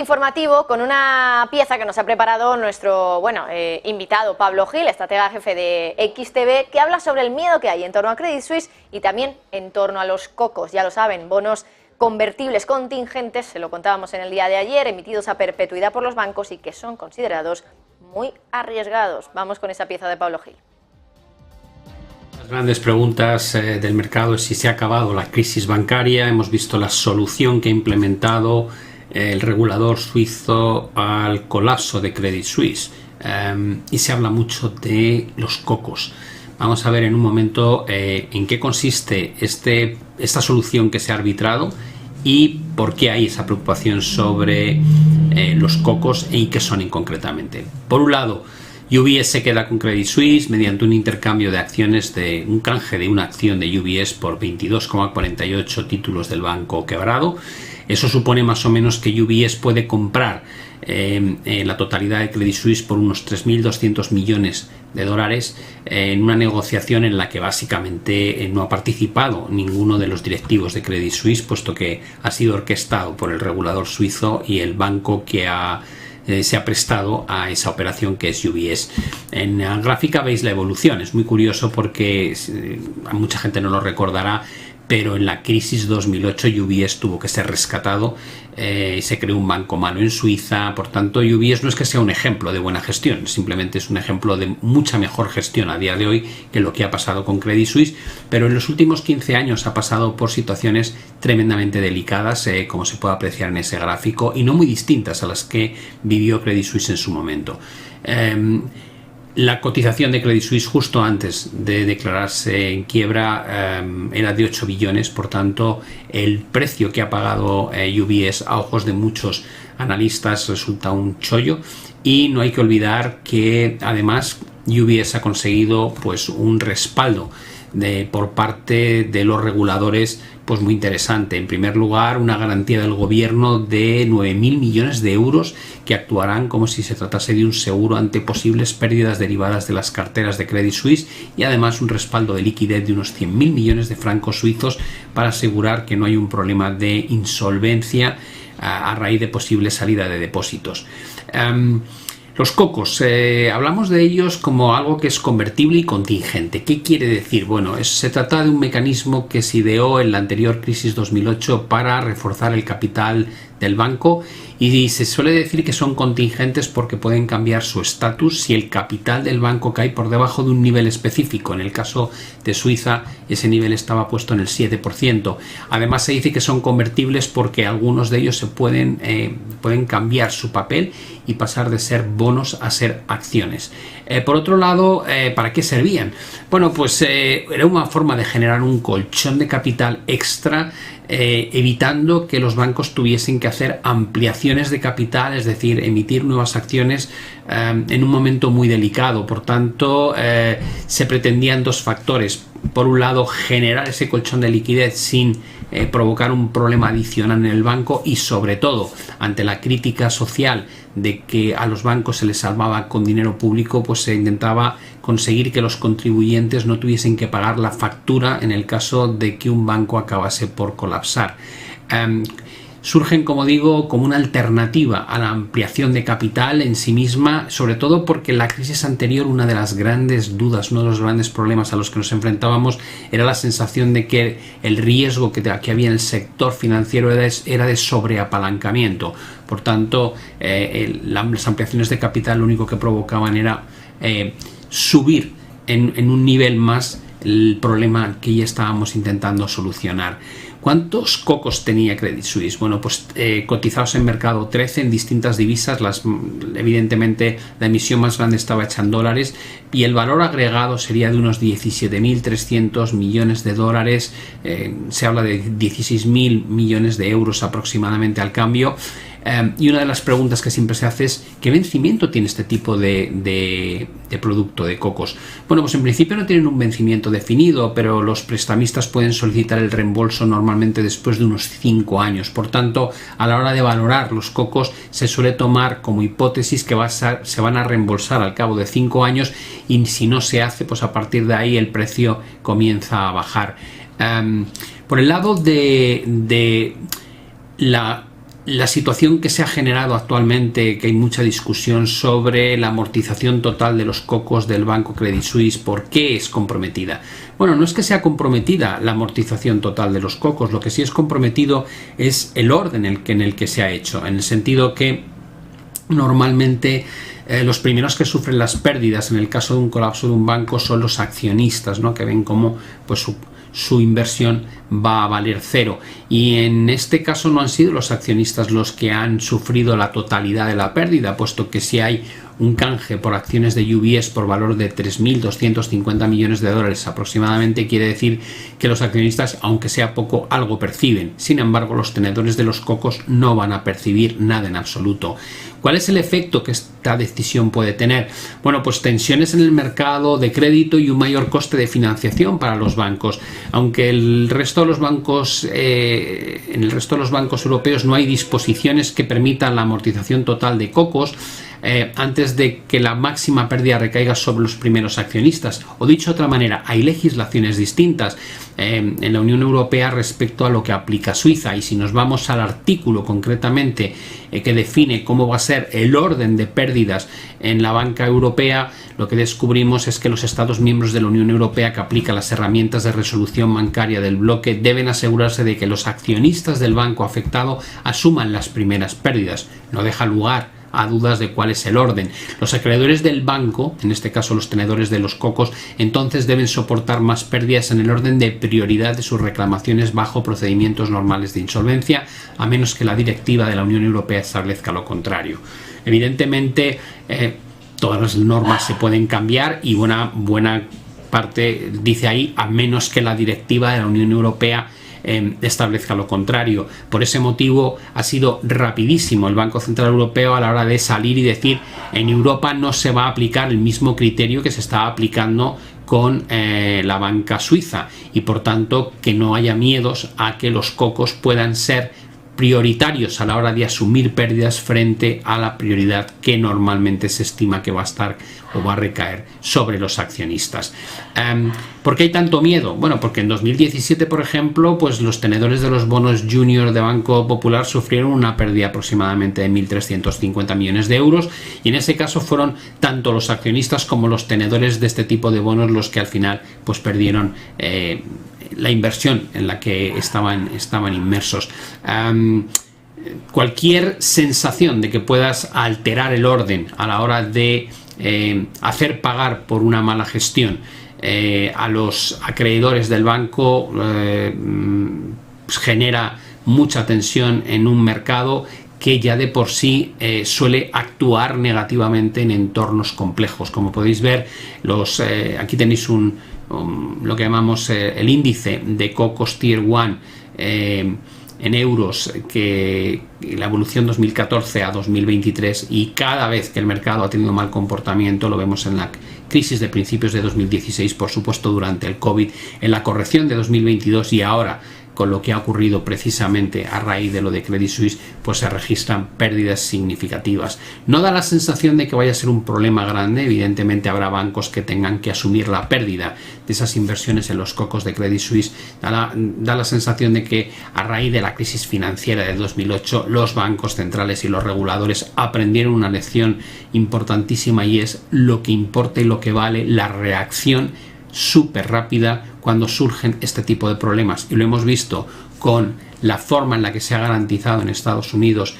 Informativo con una pieza que nos ha preparado nuestro invitado Pablo Gil, estratega jefe de XTB, que habla sobre el miedo que hay en torno a Credit Suisse y también en torno a los cocos. Ya lo saben, bonos convertibles contingentes, se lo contábamos en el día de ayer, emitidos a perpetuidad por los bancos y que son considerados muy arriesgados. Vamos con esa pieza de Pablo Gil. Las grandes preguntas del mercado es si se ha acabado la crisis bancaria. Hemos visto la solución que ha implementado el regulador suizo al colapso de Credit Suisse, y se habla mucho de los cocos. Vamos a ver en un momento en qué consiste esta solución que se ha arbitrado y por qué hay esa preocupación sobre los cocos y qué son concretamente. Por un lado, UBS se queda con Credit Suisse mediante un intercambio de acciones, de un canje de una acción de UBS por 22,48 títulos del banco quebrado. Eso supone más o menos que UBS puede comprar la totalidad de Credit Suisse por unos 3.200 millones de dólares en una negociación en la que básicamente no ha participado ninguno de los directivos de Credit Suisse, puesto que ha sido orquestado por el regulador suizo y el banco que se ha prestado a esa operación, que es UBS. En la gráfica veis la evolución. Es muy curioso porque mucha gente no lo recordará, pero en la crisis 2008 UBS tuvo que ser rescatado, se creó un banco malo en Suiza. Por tanto, UBS no es que sea un ejemplo de buena gestión, simplemente es un ejemplo de mucha mejor gestión a día de hoy que lo que ha pasado con Credit Suisse, pero en los últimos 15 años ha pasado por situaciones tremendamente delicadas, como se puede apreciar en ese gráfico, y no muy distintas a las que vivió Credit Suisse en su momento. La cotización de Credit Suisse justo antes de declararse en quiebra era de 8 billones, por tanto el precio que ha pagado UBS a ojos de muchos analistas resulta un chollo, y no hay que olvidar que además UBS ha conseguido pues un respaldo por parte de los reguladores pues muy interesante. En primer lugar, una garantía del gobierno de 9.000 millones de euros que actuarán como si se tratase de un seguro ante posibles pérdidas derivadas de las carteras de Credit Suisse, y además un respaldo de liquidez de unos 100.000 millones de francos suizos para asegurar que no hay un problema de insolvencia a raíz de posible salida de depósitos. Los cocos, hablamos de ellos como algo que es convertible y contingente. ¿Qué quiere decir? Bueno, se trata de un mecanismo que se ideó en la anterior crisis 2008 para reforzar el capital del banco, y se suele decir que son contingentes porque pueden cambiar su estatus si el capital del banco cae por debajo de un nivel específico. En el caso de Suiza, ese nivel estaba puesto en el 7%. Además, se dice que son convertibles porque algunos de ellos pueden cambiar su papel y pasar de ser bonos a ser acciones. Por otro lado, ¿para qué servían? Bueno, pues era una forma de generar un colchón de capital extra, evitando que los bancos tuviesen que hacer ampliaciones de capital, es decir, emitir nuevas acciones en un momento muy delicado. Por tanto, se pretendían dos factores. Por un lado, generar ese colchón de liquidez sin provocar un problema adicional en el banco, y sobre todo, ante la crítica social de que a los bancos se les salvaba con dinero público, pues se intentaba conseguir que los contribuyentes no tuviesen que pagar la factura en el caso de que un banco acabase por colapsar. Surgen, como digo, como una alternativa a la ampliación de capital en sí misma, sobre todo porque en la crisis anterior una de las grandes dudas, uno de los grandes problemas a los que nos enfrentábamos era la sensación de que el riesgo que había en el sector financiero era de sobreapalancamiento. Por tanto, las ampliaciones de capital lo único que provocaban era subir en un nivel más el problema que ya estábamos intentando solucionar. ¿Cuántos cocos tenía Credit Suisse? Bueno, pues cotizados en mercado 13 en distintas divisas. Evidentemente la emisión más grande estaba hecha en dólares, y el valor agregado sería de unos 17.300 millones de dólares. Se habla de 16.000 millones de euros aproximadamente al cambio. Y una de las preguntas que siempre se hace es ¿qué vencimiento tiene este tipo de producto de cocos? Bueno, pues en principio no tienen un vencimiento definido, pero los prestamistas pueden solicitar el reembolso normalmente después de unos 5 años. Por tanto, a la hora de valorar los cocos se suele tomar como hipótesis que se van a reembolsar al cabo de 5 años, y si no se hace, pues a partir de ahí el precio comienza a bajar. Por el lado de la la situación que se ha generado actualmente, que hay mucha discusión sobre la amortización total de los cocos del banco Credit Suisse, ¿por qué es comprometida? Bueno, no es que sea comprometida la amortización total de los cocos, lo que sí es comprometido es el orden en el que se ha hecho, en el sentido que normalmente los primeros que sufren las pérdidas en el caso de un colapso de un banco son los accionistas, ¿no? Que ven cómo pues, su inversión va a valer cero, y en este caso no han sido los accionistas los que han sufrido la totalidad de la pérdida, puesto que si hay un canje por acciones de UBS por valor de 3.250 millones de dólares aproximadamente, quiere decir que los accionistas, aunque sea poco, algo perciben. Sin embargo, los tenedores de los cocos no van a percibir nada en absoluto. ¿Cuál es el efecto que esta decisión puede tener? Bueno, pues tensiones en el mercado de crédito y un mayor coste de financiación para los bancos. Aunque en el resto de los bancos europeos no hay disposiciones que permitan la amortización total de cocos, antes de que la máxima pérdida recaiga sobre los primeros accionistas. O dicho de otra manera, hay legislaciones distintas en la Unión Europea respecto a lo que aplica Suiza, y si nos vamos al artículo concretamente que define cómo va a ser el orden de pérdidas en la banca europea, lo que descubrimos es que los Estados miembros de la Unión Europea que aplican las herramientas de resolución bancaria del bloque deben asegurarse de que los accionistas del banco afectado asuman las primeras pérdidas. No deja lugar a dudas de cuál es el orden. Los acreedores del banco, en este caso los tenedores de los cocos, entonces deben soportar más pérdidas en el orden de prioridad de sus reclamaciones bajo procedimientos normales de insolvencia, a menos que la directiva de la Unión Europea establezca lo contrario. Evidentemente, todas las normas se pueden cambiar, y buena parte dice ahí, a menos que la directiva de la Unión Europea establezca lo contrario. Por ese motivo ha sido rapidísimo el Banco Central Europeo a la hora de salir y decir: en Europa no se va a aplicar el mismo criterio que se está aplicando con la banca suiza, y por tanto que no haya miedos a que los cocos puedan ser prioritarios a la hora de asumir pérdidas frente a la prioridad que normalmente se estima que va a estar o va a recaer sobre los accionistas. ¿Por qué hay tanto miedo? Bueno, porque en 2017, por ejemplo, pues los tenedores de los bonos junior de Banco Popular sufrieron una pérdida aproximadamente de 1.350 millones de euros, y en ese caso fueron tanto los accionistas como los tenedores de este tipo de bonos los que al final pues perdieron la inversión en la que estaban inmersos. Cualquier sensación de que puedas alterar el orden a la hora de hacer pagar por una mala gestión a los acreedores del banco pues genera mucha tensión en un mercado que ya de por sí suele actuar negativamente en entornos complejos. Como podéis ver, aquí tenéis lo que llamamos el índice de cocos Tier 1 en euros, que la evolución 2014 a 2023, y cada vez que el mercado ha tenido mal comportamiento, lo vemos en la crisis de principios de 2016, por supuesto durante el COVID, en la corrección de 2022 y ahora con lo que ha ocurrido precisamente a raíz de lo de Credit Suisse, pues se registran pérdidas significativas. No da la sensación de que vaya a ser un problema grande. Evidentemente habrá bancos que tengan que asumir la pérdida de esas inversiones en los cocos de Credit Suisse. Da la sensación de que a raíz de la crisis financiera del 2008 los bancos centrales y los reguladores aprendieron una lección importantísima, y es lo que importa y lo que vale la reacción súper rápida cuando surgen este tipo de problemas, y lo hemos visto con la forma en la que se ha garantizado en Estados Unidos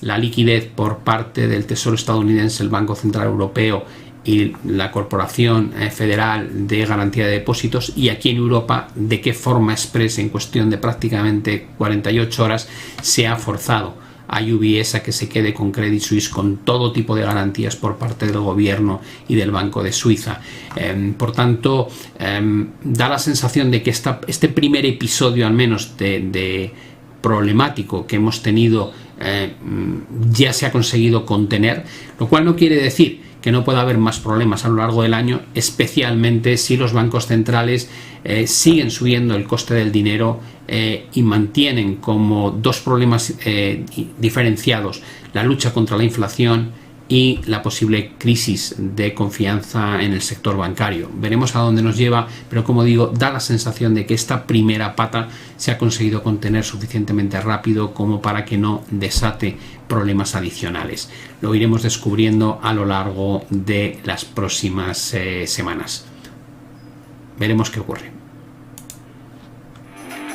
la liquidez por parte del Tesoro estadounidense, el Banco Central Europeo y la Corporación Federal de Garantía de Depósitos, y aquí en Europa de qué forma expresa en cuestión de prácticamente 48 horas se ha forzado a UBS a que se quede con Credit Suisse con todo tipo de garantías por parte del gobierno y del Banco de Suiza. Por tanto, da la sensación de que este primer episodio, al menos de problemático que hemos tenido, ya se ha conseguido contener, lo cual no quiere decir que no pueda haber más problemas a lo largo del año, especialmente si los bancos centrales siguen subiendo el coste del dinero y mantienen como dos problemas diferenciados la lucha contra la inflación y la posible crisis de confianza en el sector bancario. Veremos a dónde nos lleva, pero como digo, da la sensación de que esta primera pata se ha conseguido contener suficientemente rápido como para que no desate problemas adicionales. Lo iremos descubriendo a lo largo de las próximas semanas. Veremos qué ocurre.